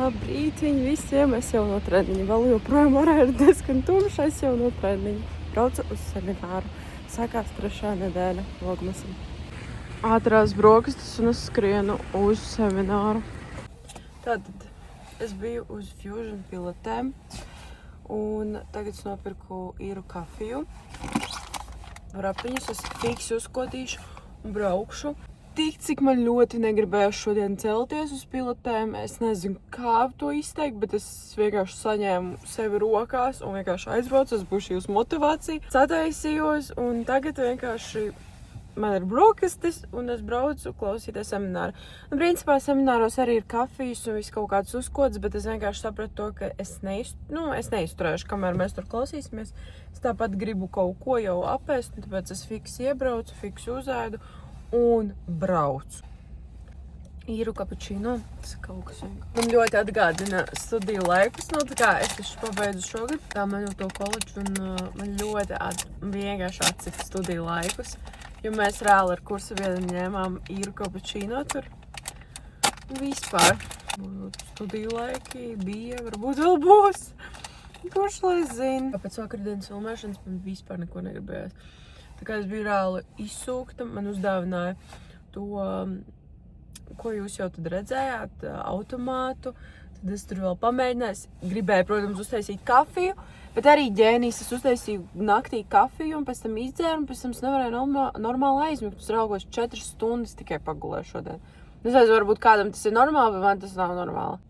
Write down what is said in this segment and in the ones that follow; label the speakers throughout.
Speaker 1: Labrītiņ visiem, es jau no treniņa. Vēl joprojām arā ir diezgan tumša, es jau no treniņa. Braucu uz semināru. Sākās 3. nedēļa Vlogmasam. Ātrās brokastis un es skrienu uz semināru. Tātad es biju uz Fusion pilatēm un tagad es nopirku īru kafiju. Rapiņus es fiks uzkodīšu un braukšu. Tik, cik man ļoti negribējās šodien celties uz pilatēm, es nezinu, kā to izteikt, bet es vienkārši saņēmu sevi rokās un vienkārši aizbraucu, es būšu jūs motivācija. Sataisījos un tagad vienkārši man ir brokastis un es braucu klausīties semināru. Un principā semināros arī ir kafijas un viss kaut kāds uzkods, bet es vienkārši sapratu to, ka es neizturēšu, kamēr mēs tur klausīsimies. Es tāpat gribu kaut ko jau apēst, un tāpēc es fiks iebraucu, fiks uzēdu un braucu. Īru kapučīno, tas kaut kas vienkārši. Man ļoti atgādina studiju laikus, no tā kā es taču pabeidzu šogad, tā man jau to koledžu, un man ļoti vienkārši atcita studiju laikus, jo mēs reāli ar kursa biedriem ņēmām īru kapučīno tur. Vispār. Studiju laiki bija, varbūt vēl būs. Kurš lai zina? Pēc vakardienas filmēšanas man vispār neko negribējās. Tā kā es biju reāli izsūkta, man uzdāvināja to, ko jūs jau tad redzējāt, automātu. Tad es tur vēl pamēģināju. Gribēju, protams, uztaisīt kafiju, bet arī ģēnijas. Es uztaisīju naktī kafiju un pēc tam izdzēru, un pēc tam es nevarēju normāli aizmigt. Es raugos 4 stundas tikai pagulēju šodien. Es nezinu, varbūt kādam tas ir normāli, bet man tas nav normāli.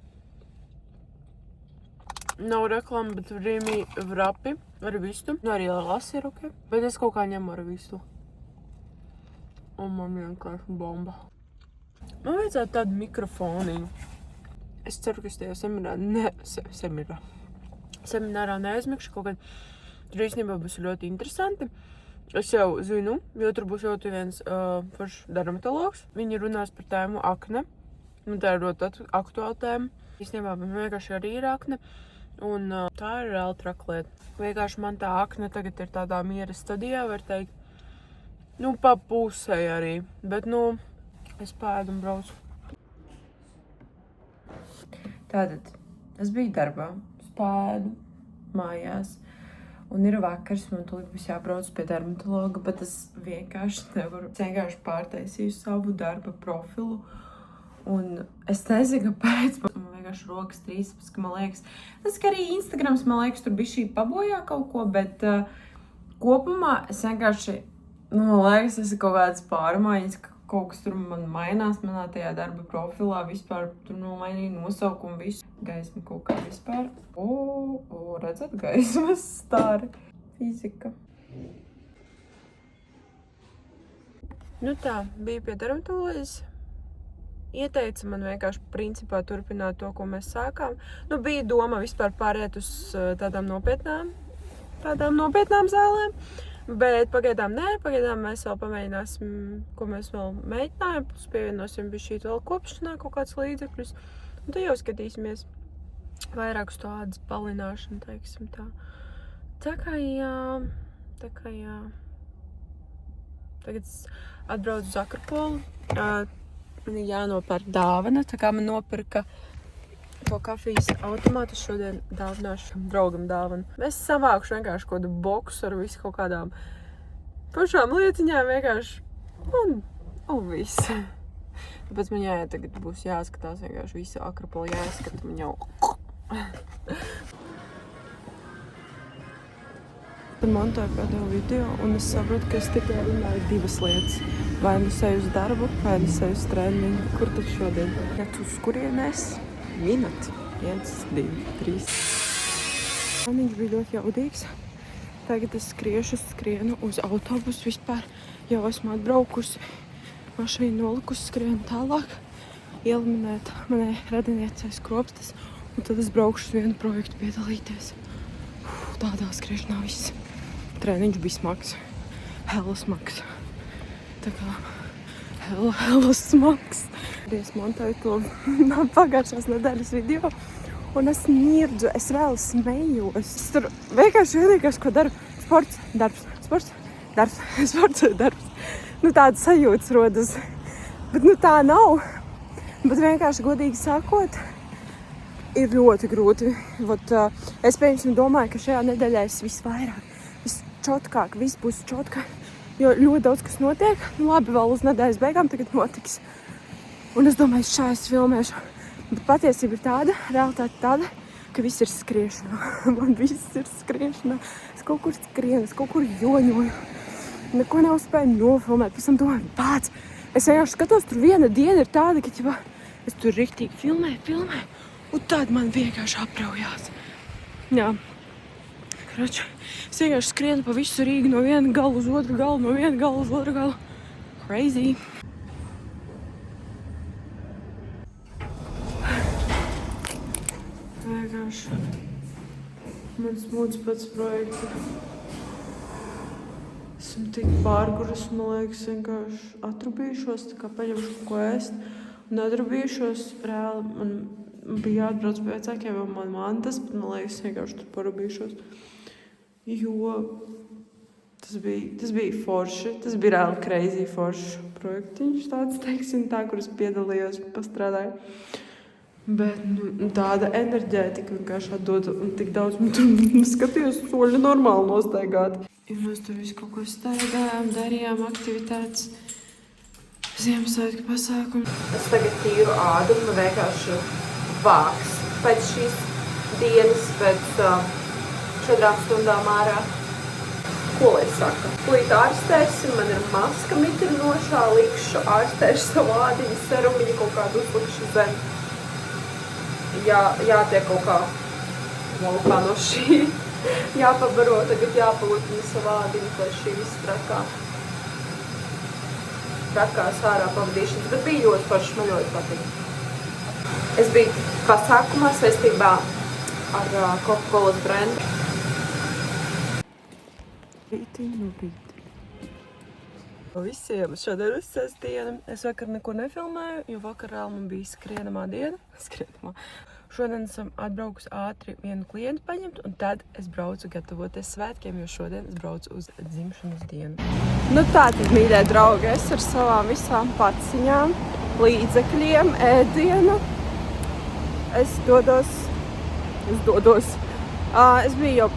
Speaker 1: Nav reklama, bet rīmī vrapi ar vistu. Nu, arī lasi ir ok. Bet es kaut kā ņemu ar vistu. Un man vienkārši bomba. Man vajadzētu tādu mikrofoniņu. Es ceru, ka es tajā seminārā neaizmigšu kaut kad. Tur īstenībā būs ļoti interesanti. Es jau zinu, jo tur būs ļoti viens foršs dermatologs. Viņi runās par tēmu akne. Un tā ir ļoti aktuāla tēma. Īstenībā man vienkārši arī ir akne. Un tā ir reāli traka lieta. Vienkārši man tā akne tagad ir tādā miera stadijā, var teikt. Nu, pa pusē arī. Bet, es pēdu un braucu. Tātad, es biju darbā, spēdu mājās. Un ir vakars, man tūlīt būs jābrauc pie dermatologa, bet es vienkārši nevaru. Es vienkārši pārtaisīju savu darba profilu. Un es nezinu, kāpēc man vienkārši rokas trīspas, ka man liekas. Tas, ka arī Instagrams, man liekas, tur bija šī pabojā kaut ko, bet kopumā es vienkārši, man liekas, tas ir kaut kādas pārmaiņas, ka kaut kas tur man mainās manā tajā darba profilā, vispār tur nomainīja nosaukumu visu. Gaisma kaut kā vispār. Redzat, gaismas stāri. Fizika. Nu tā, bija pie dermatoloģijas. Ieteica man vienkārši principā turpināt to, ko mēs sākām. Nu, bija doma vispār pāriet uz tādām nopietnām zālēm, bet pagaidām nē, pagaidām mēs vēl pamēģināsim, ko mēs vēl mēģinājām, plus pievienosim bišķīt vēl kopšanā kaut kāds līdzekļus, un tad jau skatīsimies vairāk uz to ādas balināšanu, teiksim tā. Tā kā jā. Tagad es atbraucu uz Akropolu. Man ir jānopērk dāvana, tā kā man nopirka to kafijas automātu, šodien dāvināšu draugam dāvanu. Es savākšu vienkārši kaut kādu boksu ar visu kaut kādām pašām lietiņām vienkārši un viss. Tāpēc man jāiet tagad būs jāskatās vienkārši visu Akropolu jāskat, man jau. Montoju pēdējo video un es saprotu, ka es tikai runāju 2 lietas. Vai nu seju uz darbu, vai nu seju uz treniņu. Kur tad šodien? Iet uz kurienes? Minat. 1, 2, 3. Treniņš bija ļoti jaudīgs. Tagad es skrienu uz autobusu vispār. Jau esmu atbraukusi. Mašīnu nolikusi, skrienu tālāk. Ieliminēt manai radiniecei skropstas. Un tad es braukšu uz vienu projektu piedalīties. Tādā skriešanā viss. Treniņš bija smags. Hella smags. Tā kā hella smags. Es montoju to pagājušās nedēļas video. Un es nirdzu, es vēl smējos. Es tur vienkārši vienīgais, ko daru. Sports, darbs, sports, darbs, sports, darbs. Nu tādas sajūtas rodas. Bet tā nav. Bet vienkārši godīgi sakot, ir ļoti grūti. Es pieņemsim domāju, ka šajā nedēļā es visvairāk, visčotkāk, viss būs čotkāk, jo ļoti daudz kas notiek. Labi, vēl uz nedēļas beigām tagad notiks. Un es domāju, šā es filmēšu. Bet patiesība ir tāda, realitāte tāda, ka viss ir skriešanā. Man viss ir skriešanā. Es kaut kur skrienu, es kaut kur joņoju. Neko nav spēju nofilmēt. Pēc tam domāju, pats. Es vienkārši skatos, tur viena diena ir tāda, ka es tur riktīgi filmēju. Un tad man vienkārši apraujās. Jā. Kraču. Es vienkārši skrienu pa visu Rīgu no viena gala uz otru galu, no viena gala uz otru galu. Crazy. Vienkārši. Mans mūds pēc projekta. Esmu tik pārguras, man liekas, vienkārši atrubījušos, tā kā paņemšu ko ēst. Un atrubījušos, reāli, man bija jāatbrauc pie vecākiem, vēl man mantas, bet man liekas, vienkārši tur parubījušos. Jo tas bija forši, tas bija reāli crazy forši projektiņš tāds, teiksim, tā, kur es piedalījos, pastrādāju. Bet tāda enerģētika vienkārši atdod un tik daudz man tur skatījos soļi normāli nostaigāt. Ja mēs tur visu kaut ko staigājām, darījām aktivitātes, Ziemassvētku pasākumu. Es tagad tīru ādu un vienkārši vāks pēc šīs dienas, pēc 4 stundām ārā. Ko lai saka? Plīt ārstēsim, man ir maska mitrinošā, likšu, ārstēšu savu ādiņu, serumiņu kaut kādu uzlikšu zem. Jātiek kaut kā laukā no šī. Jāpabaro, tagad jāpalūtina savu ādiņu, lai šī viss trakās ārā pavadīšanas. Bet bija ļoti forši, man ļoti patīk. Es biju pasākumā saistībā ar Coca-Colas brendu. Rītiņu no rīta. Visiem šodien ir sestdiena. Es vakar neko nefilmēju, jo vakarā man bija skrienamā diena. Šodien esam atbraukusi ātri vienu klientu paņemt, un tad es braucu gatavoties svētkiem, jo šodien es braucu uz dzimšanas dienu. Nu tātad, mīļie draugi, es ar savām visām paciņām, līdzekļiem, ēdienu. Es dodos. Es biju jau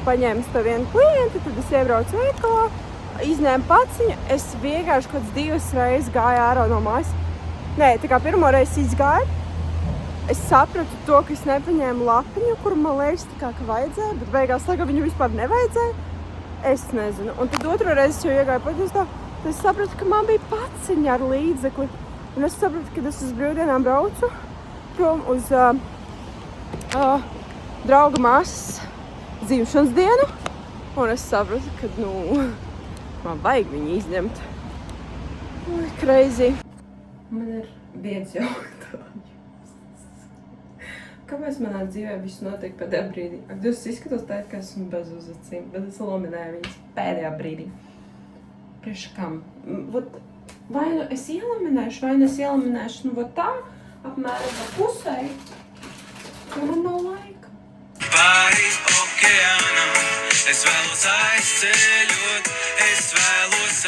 Speaker 1: paņēmis to vienu klientu, tad es iebraucu veikalā. Izņēmu paciņu, es vienkārši kāds 2 reizes gāju ārā no mājas. Nē, tā kā pirmo reizi izgāju, es sapratu to, ka es nepaņēmu lapiņu, kuru man liekas tā kā, ka vajadzēja, bet beigās tā, ka viņu vispār nevajadzēja. Es nezinu. Un tad otru reizi jau iegāju paģistā, tad es sapratu, ka man bija paciņa ar līdzekli. Un es sapratu, ka es uz brīvdienām braucu prom uz drauga māsas dzimšanas dienu. Un es sapratu, ka, man vajag viņu izņemt. Crazy. Man ir viens jautājums. Kāpēc manā dzīvē viss notiek pēdējā brīdī? Es izskatos tā, ka esmu bez uzacīm, bet es laminēju viņas pēdējā brīdī. Priekš kam? Vai nu es ielaminēšu, vai nu es ielaminēšu, tā, apmēram pa pusē, jo man nav laika.
Speaker 2: Pāri okeānam, es vēlos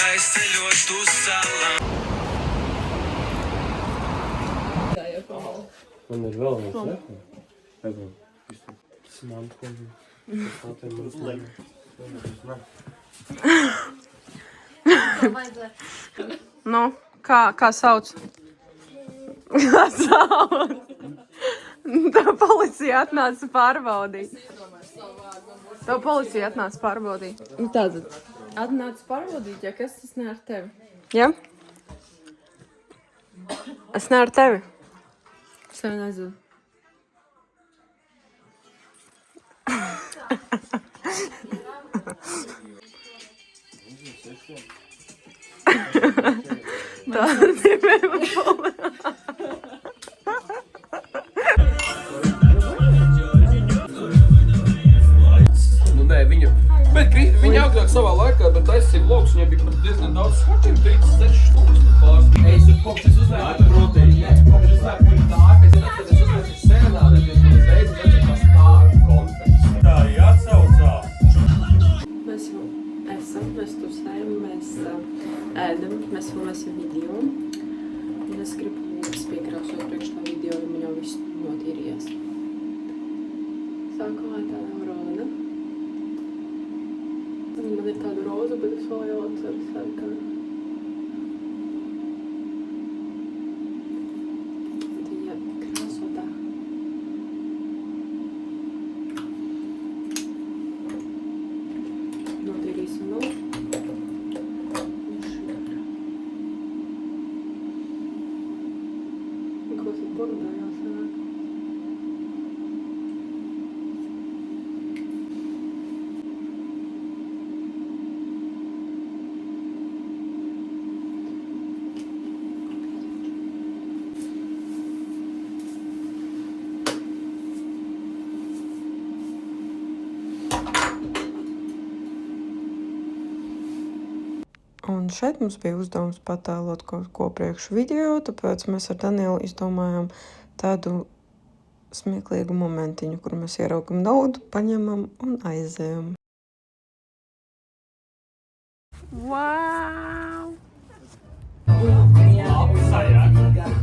Speaker 2: aizceļot uz salām.
Speaker 3: Man ir vēl viens, ne? Tas ir mans kodījums.
Speaker 1: Nu, kā sauc? Kā sauc? Tā policija atnāca pārbaudīt. Tā policija atnāca pārbaudīt. Tātad, atnāca pārbaudīt, ja kas tas ne ar tevi? Ja? Es ne ar tevi. Es tevi nezinu. Tā ir vēl
Speaker 3: Nē, viņa agrāk savā laikā, bet taisīja vlogs, viņai bija pat diezgan daudz skatījumu, 36 stūks pārspīd. Es uzlēku proteīnu, kopš uzlēku viņa tārpēc, tad es uzlēku sēnā, tad es uzreiz redzēju tās kontekstu. Tā arī atsaucās.
Speaker 1: Mēs jau esam, mēs tusējam, mēs ēdam, mēs filmēsim video. Un es gribu piekrāsot priekš tā video, jo man jau viss notīrījās. Toyota sarkana. Viņa krāsotā. Notīrīsim vēl. Ko tas burdā jāsanāk? Un šeit mums bija uzdevums patēlot kaut ko priekš video, tāpēc mēs ar Danielu izdomājām tādu smieklīgu momentiņu, kur mēs ieraugam naudu, paņemam un aizējam. Wow!
Speaker 3: Sajā.